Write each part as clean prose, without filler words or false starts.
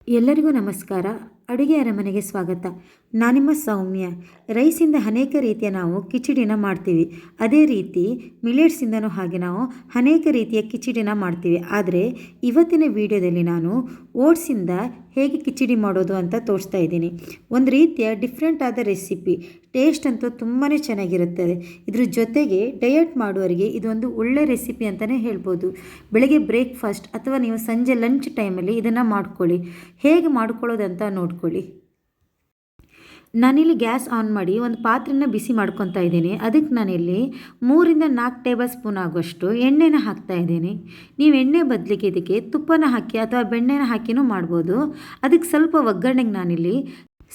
ಎಲ್ಲರಿಗೂ ನಮಸ್ಕಾರ. ಅಡುಗೆ ಅರಮನೆಗೆ ಸ್ವಾಗತ. ನಾನಿಮ್ಮ ಸೌಮ್ಯ. ರೈಸಿಂದ ಅನೇಕ ರೀತಿಯ ನಾವು ಕಿಚಡಿನ ಮಾಡ್ತೀವಿ. ಅದೇ ರೀತಿ ಮಿಲೆಟ್ಸಿಂದನೂ ಹಾಗೆ ನಾವು ಅನೇಕ ರೀತಿಯ ಕಿಚಡಿನ ಮಾಡ್ತೀವಿ. ಆದರೆ ಇವತ್ತಿನ ವಿಡಿಯೋದಲ್ಲಿ ನಾನು ಓಟ್ಸಿಂದ ಹೇಗೆ ಕಿಚಡಿ ಮಾಡೋದು ಅಂತ ತೋರಿಸ್ತಾ ಇದ್ದೀನಿ. ಒಂದು ರೀತಿಯ ಡಿಫ್ರೆಂಟ್ ಆದ ರೆಸಿಪಿ. ಟೇಸ್ಟ್ ಅಂತೂ ತುಂಬಾ ಚೆನ್ನಾಗಿರುತ್ತದೆ. ಇದ್ರ ಜೊತೆಗೆ ಡಯಟ್ ಮಾಡುವವರಿಗೆ ಇದೊಂದು ಒಳ್ಳೆ ರೆಸಿಪಿ ಅಂತಲೇ ಹೇಳ್ಬೋದು. ಬೆಳಗ್ಗೆ ಬ್ರೇಕ್ಫಾಸ್ಟ್ ಅಥವಾ ನೀವು ಸಂಜೆ ಲಂಚ್ ಟೈಮಲ್ಲಿ ಇದನ್ನು ಮಾಡ್ಕೊಳ್ಳಿ. ಹೇಗೆ ಮಾಡ್ಕೊಳ್ಳೋದಂತ ನೋಡ್ಕೊಳ್ಳಿ. ನಾನಿಲ್ಲಿ ಗ್ಯಾಸ್ ಆನ್ ಮಾಡಿ ಒಂದು ಪಾತ್ರೆನ ಬಿಸಿ ಮಾಡ್ಕೊತಾ ಇದ್ದೀನಿ. ಅದಕ್ಕೆ ನಾನಿಲ್ಲಿ 3-4 ಟೇಬಲ್ ಸ್ಪೂನ್ ಆಗುವಷ್ಟು ಎಣ್ಣೆನ ಹಾಕ್ತಾ ಇದ್ದೀನಿ. ನೀವು ಎಣ್ಣೆ ಬದಲಿಗೆ ಇದಕ್ಕೆ ತುಪ್ಪನ ಹಾಕಿ ಅಥವಾ ಬೆಣ್ಣೆನ ಹಾಕಿನೂ ಮಾಡ್ಬೋದು. ಅದಕ್ಕೆ ಸ್ವಲ್ಪ ಒಗ್ಗರಣೆಗೆ ನಾನಿಲ್ಲಿ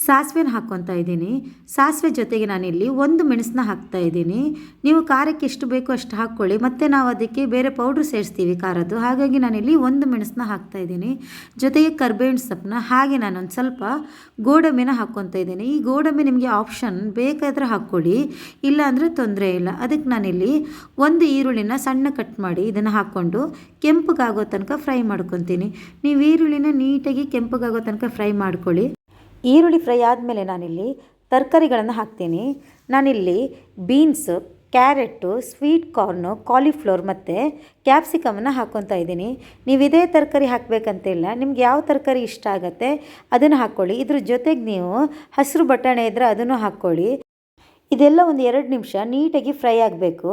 ಸಾಸಿವೆನ ಹಾಕ್ಕೊತಾ ಇದ್ದೀನಿ. ಸಾಸಿವೆ ಜೊತೆಗೆ ನಾನಿಲ್ಲಿ ಒಂದು ಮೆಣಸನ್ನ ಹಾಕ್ತಾ ಇದ್ದೀನಿ. ನೀವು ಖಾರಕ್ಕೆ ಎಷ್ಟು ಬೇಕೋ ಅಷ್ಟು ಹಾಕ್ಕೊಳ್ಳಿ. ಮತ್ತು ನಾವು ಅದಕ್ಕೆ ಬೇರೆ ಪೌಡ್ರ್ ಸೇರಿಸ್ತೀವಿ ಖಾರದ್ದು. ಹಾಗಾಗಿ ನಾನಿಲ್ಲಿ ಒಂದು ಮೆಣಸನ್ನ ಹಾಕ್ತಾ ಇದ್ದೀನಿ. ಜೊತೆಗೆ ಕರ್ಬೇವಿನ ಸೊಪ್ಪನ್ನ, ಹಾಗೆ ನಾನೊಂದು ಸ್ವಲ್ಪ ಗೋಡಂಬಿನ ಹಾಕ್ಕೊತಾ ಇದ್ದೀನಿ. ಈ ಗೋಡಂಬಿ ನಿಮಗೆ ಆಪ್ಷನ್, ಬೇಕಾದರೆ ಹಾಕ್ಕೊಳ್ಳಿ, ಇಲ್ಲ ಅಂದರೆ ತೊಂದರೆ ಇಲ್ಲ. ಅದಕ್ಕೆ ನಾನಿಲ್ಲಿ ಒಂದು ಈರುಳ್ಳಿನ ಸಣ್ಣ ಕಟ್ ಮಾಡಿ ಇದನ್ನು ಹಾಕ್ಕೊಂಡು ಕೆಂಪಗಾಗೋ ತನಕ ಫ್ರೈ ಮಾಡ್ಕೊತೀನಿ. ನೀವು ಈರುಳ್ಳಿನ ನೀಟಾಗಿ ಕೆಂಪಗಾಗೋ ತನಕ ಫ್ರೈ ಮಾಡ್ಕೊಳ್ಳಿ. ಈರುಳ್ಳಿ ಫ್ರೈ ಆದಮೇಲೆ ನಾನಿಲ್ಲಿ ತರಕಾರಿಗಳನ್ನು ಹಾಕ್ತೀನಿ. ನಾನಿಲ್ಲಿ beans, carrot, sweet corn, cauliflower ಮತ್ತು ಕ್ಯಾಪ್ಸಿಕಮನ್ನು ಹಾಕ್ಕೊತಾ ಇದ್ದೀನಿ. ನೀವು ಇದೇ ತರಕಾರಿ ಹಾಕಬೇಕಂತಿಲ್ಲ, ನಿಮ್ಗೆ ಯಾವ ತರಕಾರಿ ಇಷ್ಟ ಆಗುತ್ತೆ ಅದನ್ನು ಹಾಕ್ಕೊಳ್ಳಿ. ಇದ್ರ ಜೊತೆಗೆ ನೀವು ಹಸಿರು ಬಟಾಣಿ ಇದ್ದರೆ ಅದನ್ನು ಹಾಕ್ಕೊಳ್ಳಿ. ಇದೆಲ್ಲ ಒಂದು 2 ನಿಮಿಷ ನೀಟಾಗಿ ಫ್ರೈ ಆಗಬೇಕು.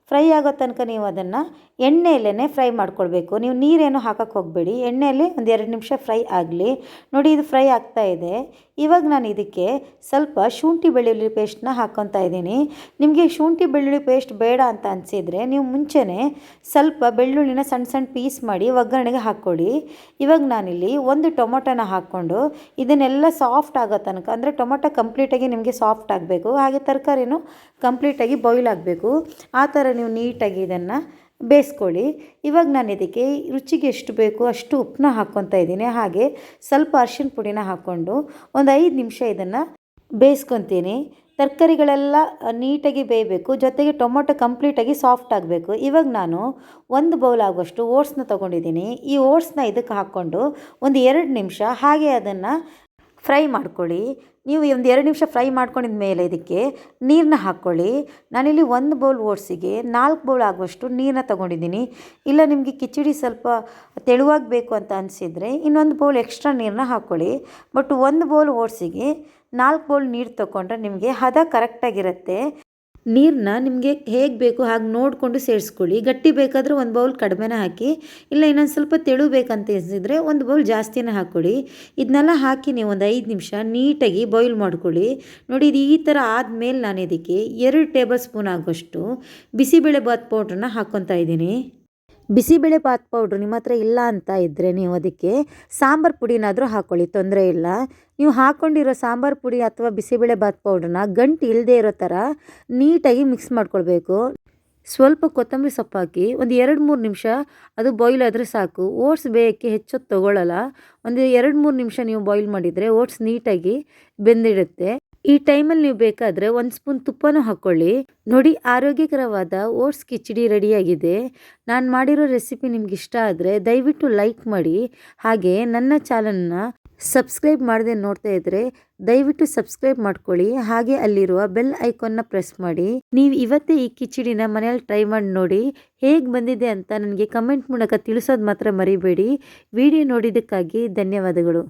ಫ್ರೈ ಆಗೋ ತನಕ ನೀವು ಅದನ್ನು ಎಣ್ಣೆಯಲ್ಲೇ ಫ್ರೈ ಮಾಡ್ಕೊಳ್ಬೇಕು. ನೀವು ನೀರೇನು ಹಾಕಕ್ಕೆ ಹೋಗಬೇಡಿ. ಎಣ್ಣೆಯಲ್ಲಿ ಒಂದು 2 ನಿಮಿಷ ಫ್ರೈ ಆಗಲಿ. ನೋಡಿ, ಇದು ಫ್ರೈ ಆಗ್ತಾ ಇದೆ. ಇವಾಗ ನಾನು ಇದಕ್ಕೆ ಸ್ವಲ್ಪ ಶುಂಠಿ ಬೆಳ್ಳುಳ್ಳಿ ಪೇಸ್ಟ್ನ ಹಾಕ್ಕೊತಾ ಇದ್ದೀನಿ. ನಿಮಗೆ ಶುಂಠಿ ಬೆಳ್ಳುಳ್ಳಿ ಪೇಸ್ಟ್ ಬೇಡ ಅಂತ ಅನಿಸಿದರೆ ನೀವು ಮುಂಚೆನೇ ಸ್ವಲ್ಪ ಬೆಳ್ಳುಳ್ಳಿನ ಸಣ್ಣ ಸಣ್ಣ ಪೀಸ್ ಮಾಡಿ ಒಗ್ಗರಣೆಗೆ ಹಾಕ್ಕೊಳ್ಳಿ. ಇವಾಗ ನಾನಿಲ್ಲಿ ಒಂದು ಟೊಮೊಟೊನ ಹಾಕ್ಕೊಂಡು ಇದನ್ನೆಲ್ಲ ಸಾಫ್ಟ್ ಆಗೋ ತನಕ, ಅಂದರೆ ಟೊಮೊಟೊ ಕಂಪ್ಲೀಟಾಗಿ ನಿಮಗೆ ಸಾಫ್ಟ್ ಆಗಬೇಕು, ಹಾಗೆ ತರಕಾರಿನೂ ಕಂಪ್ಲೀಟಾಗಿ ಬಾಯ್ಲ್ ಆಗಬೇಕು. ಆ ಥರ ನೀವು ನೀಟಾಗಿ ಇದನ್ನು ಬೇಯಿಸ್ಕೊಳ್ಳಿ. ಇವಾಗ ನಾನು ಇದಕ್ಕೆ ರುಚಿಗೆ ಎಷ್ಟು ಬೇಕು ಅಷ್ಟು ಉಪ್ಪನ್ನ ಹಾಕ್ಕೊತಾ ಇದ್ದೀನಿ. ಹಾಗೆ ಸ್ವಲ್ಪ ಅರಿಶಿನ ಪುಡಿನ ಹಾಕ್ಕೊಂಡು ಒಂದು 5 ನಿಮಿಷ ಇದನ್ನು ಬೇಯಿಸ್ಕೊತೀನಿ. ತರಕಾರಿಗಳೆಲ್ಲ ನೀಟಾಗಿ ಬೇಯಬೇಕು, ಜೊತೆಗೆ ಟೊಮೊಟೊ ಕಂಪ್ಲೀಟಾಗಿ ಸಾಫ್ಟ್ ಆಗಬೇಕು. ಇವಾಗ ನಾನು 1 ಬೌಲ್ ಆಗುವಷ್ಟು ಓಟ್ಸ್ನ ತೊಗೊಂಡಿದ್ದೀನಿ. ಈ ಓಟ್ಸ್ನ ಇದಕ್ಕೆ ಹಾಕ್ಕೊಂಡು ಒಂದು 2 ನಿಮಿಷ ಹಾಗೆ ಅದನ್ನು ಫ್ರೈ ಮಾಡ್ಕೊಳ್ಳಿ. ನೀವು ಒಂದು 2 ನಿಮಿಷ ಫ್ರೈ ಮಾಡ್ಕೊಂಡಿದ ಮೇಲೆ ಇದಕ್ಕೆ ನೀರನ್ನ ಹಾಕ್ಕೊಳ್ಳಿ. ನಾನಿಲ್ಲಿ 1 ಬೌಲ್ ಓಟ್ಸಿಗೆ 4 ಬೌಲ್ ಆಗುವಷ್ಟು ನೀರನ್ನ ತೊಗೊಂಡಿದ್ದೀನಿ. ಇಲ್ಲ ನಿಮಗೆ ಕಿಚಡಿ ಸ್ವಲ್ಪ ತೆಳುವಾಗಬೇಕು ಅಂತ ಅನಿಸಿದರೆ ಇನ್ನೊಂದು ಬೌಲ್ ಎಕ್ಸ್ಟ್ರಾ ನೀರನ್ನ ಹಾಕ್ಕೊಳ್ಳಿ. ಬಟ್ 1 ಬೌಲ್ ಓಟ್ಸಿಗೆ 4 ಬೌಲ್ ನೀರು ತೊಗೊಂಡ್ರೆ ನಿಮಗೆ ಹದ ಕರೆಕ್ಟಾಗಿರುತ್ತೆ. ನೀರನ್ನ ನಿಮಗೆ ಹೇಗೆ ಬೇಕು ಹಾಗೆ ನೋಡಿಕೊಂಡು ಸೇರಿಸ್ಕೊಳ್ಳಿ. ಗಟ್ಟಿ ಬೇಕಾದರೆ 1 ಬೌಲ್ ಕಡಿಮೆನ ಹಾಕಿ, ಇಲ್ಲ ಇನ್ನೊಂದು ಸ್ವಲ್ಪ ತೆಳು ಬೇಕಂತ ಅನಿಸಿದರೆ 1 ಬೌಲ್ ಜಾಸ್ತಿನೇ ಹಾಕ್ಕೊಳ್ಳಿ. ಇದನ್ನೆಲ್ಲ ಹಾಕಿ ನೀವು ಒಂದು 5 ನಿಮಿಷ ನೀಟಾಗಿ ಬಾಯ್ಲ್ ಮಾಡ್ಕೊಳ್ಳಿ. ನೋಡಿ, ಇದು ಈ ಥರ ಆದಮೇಲೆ ನಾನು ಇದಕ್ಕೆ 2 ಟೇಬಲ್ ಸ್ಪೂನ್ ಆಗುವಷ್ಟು ಬಿಸಿಬೇಳೆಬಾತ್ ಪೌಡ್ರನ್ನ ಹಾಕ್ಕೊತಾ ಇದ್ದೀನಿ. ಬಿಸಿಬೇಳೆಬಾತ್ ಪೌಡ್ರು ನಿಮ್ಮ ಹತ್ರ ಇಲ್ಲ ಅಂತ ಇದ್ದರೆ ನೀವು ಅದಕ್ಕೆ ಸಾಂಬಾರು ಪುಡಿನಾದರೂ ಹಾಕ್ಕೊಳ್ಳಿ, ತೊಂದರೆ ಇಲ್ಲ. ನೀವು ಹಾಕ್ಕೊಂಡಿರೋ ಸಾಂಬಾರು ಪುಡಿ ಅಥವಾ ಬಿಸಿಬೇಳೆಬಾತ್ ಪೌಡ್ರನ್ನ ಗಂಟು ಇಲ್ಲದೆ ಇರೋ ಥರ ನೀಟಾಗಿ ಮಿಕ್ಸ್ ಮಾಡ್ಕೊಳ್ಬೇಕು. ಸ್ವಲ್ಪ ಕೊತ್ತಂಬರಿ ಸೊಪ್ಪು ಹಾಕಿ ಒಂದು 2-3 ನಿಮಿಷ ಅದು ಬಾಯ್ಲ್ ಆದರೆ ಸಾಕು. ಓಟ್ಸ್ ಬೇಯೋಕ್ಕೆ ಹೆಚ್ಚೊತ್ತು ತೊಗೊಳ್ಳಲ್ಲ. ಒಂದು 2-3 ನಿಮಿಷ ನೀವು ಬಾಯ್ಲ್ ಮಾಡಿದರೆ ಓಟ್ಸ್ ನೀಟಾಗಿ ಬೆಂದಿಡುತ್ತೆ. ಈ ಟೈಮಲ್ಲಿ ನೀವು ಬೇಕಾದರೆ 1 ಸ್ಪೂನ್ ತುಪ್ಪನೂ ಹಾಕ್ಕೊಳ್ಳಿ. ನೋಡಿ, ಆರೋಗ್ಯಕರವಾದ ಓಟ್ಸ್ ಕಿಚಡಿ ರೆಡಿಯಾಗಿದೆ. ನಾನು ಮಾಡಿರೋ ರೆಸಿಪಿ ನಿಮ್ಗೆ ಇಷ್ಟ ಆದರೆ ದಯವಿಟ್ಟು ಲೈಕ್ ಮಾಡಿ. ಹಾಗೆ ನನ್ನ ಚಾನಲ್ನ ಸಬ್ಸ್ಕ್ರೈಬ್ ಮಾಡದೆ ನೋಡ್ತಾ ಇದ್ದರೆ ದಯವಿಟ್ಟು ಸಬ್ಸ್ಕ್ರೈಬ್ ಮಾಡ್ಕೊಳ್ಳಿ. ಹಾಗೆ ಅಲ್ಲಿರುವ ಬೆಲ್ ಐಕಾನ್ನ ಪ್ರೆಸ್ ಮಾಡಿ. ನೀವು ಇವತ್ತೇ ಈ ಕಿಚಡಿನ ಮನೆಯಲ್ಲಿ ಟ್ರೈ ಮಾಡಿ ನೋಡಿ. ಹೇಗೆ ಬಂದಿದೆ ಅಂತ ನನಗೆ ಕಮೆಂಟ್ ಮೂಲಕ ತಿಳಿಸೋದು ಮಾತ್ರ ಮರಿಬೇಡಿ. ವಿಡಿಯೋ ನೋಡಿದ್ದಕ್ಕಾಗಿ ಧನ್ಯವಾದಗಳು.